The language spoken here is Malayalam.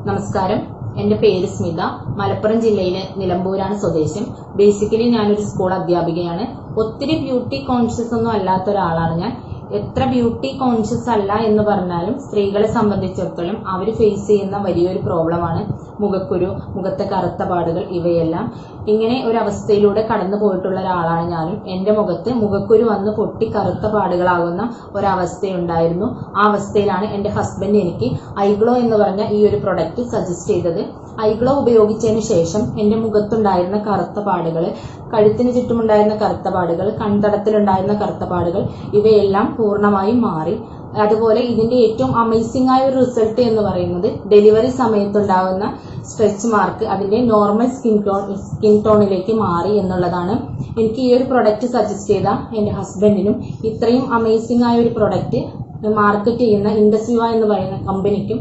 നമസ്കാരം. എന്റെ പേര് സ്മിത. മലപ്പുറം ജില്ലയിലെ നിലമ്പൂരാണ് സ്വദേശം. ബേസിക്കലി ഞാനൊരു സ്കൂൾ അധ്യാപികയാണ്. ഒത്തിരി ബ്യൂട്ടി കോൺഷ്യസ് ഒന്നും അല്ലാത്ത ഒരാളാണ് ഞാൻ. എത്ര ബ്യൂട്ടി കോൺഷ്യസ് അല്ല എന്ന് പറഞ്ഞാലും സ്ത്രീകളെ സംബന്ധിച്ചിടത്തോളം അവർ ഫേസ് ചെയ്യുന്ന വലിയൊരു പ്രോബ്ലമാണ് മുഖക്കുരു, മുഖത്തെ കറുത്ത പാടുകൾ, ഇവയെല്ലാം. ഇങ്ങനെ ഒരു അവസ്ഥയിലൂടെ കടന്നു പോയിട്ടുള്ള ഒരാളാണ് ഞാനും. എന്റെ മുഖത്ത് മുഖക്കുരു വന്ന് പൊട്ടി കറുത്ത പാടുകളാകുന്ന ഒരവസ്ഥയുണ്ടായിരുന്നു. ആ അവസ്ഥയിലാണ് എന്റെ ഹസ്ബൻഡ് എനിക്ക് ഐഗ്ലോ എന്ന് പറഞ്ഞ ഈ ഒരു പ്രൊഡക്റ്റ് സജസ്റ്റ് ചെയ്തത്. ഐഗ്ലോ ഉപയോഗിച്ചതിന് ശേഷം എന്റെ മുഖത്തുണ്ടായിരുന്ന കറുത്ത പാടുകൾ, കഴുത്തിന് ചുറ്റുമുണ്ടായിരുന്ന കറുത്ത പാടുകൾ, കൺതടത്തിലുണ്ടായിരുന്ന കറുത്ത പാടുകൾ, ഇവയെല്ലാം പൂർണ്ണമായും മാറി. അതുപോലെ ഇതിന്റെ ഏറ്റവും അമേസിംഗ് ആയ ഒരു റിസൾട്ട് എന്ന് പറയുന്നത് ഡെലിവറി സമയത്തുണ്ടാകുന്ന സ്ട്രെച്ച് മാർക്ക് അതിന്റെ നോർമൽ സ്കിൻ ടോണിലേക്ക് മാറി എന്നുള്ളതാണ്. എനിക്ക് ഈ ഒരു പ്രൊഡക്റ്റ് സജസ്റ്റ് ചെയ്ത എന്റെ ഹസ്ബൻഡിനും ഇത്രയും അമേസിംഗ് ആയ ഒരു പ്രൊഡക്റ്റ് മാർക്കറ്റ് ചെയ്യുന്ന ഇൻഡസ്വിവ എന്ന് പറയുന്ന കമ്പനിക്കും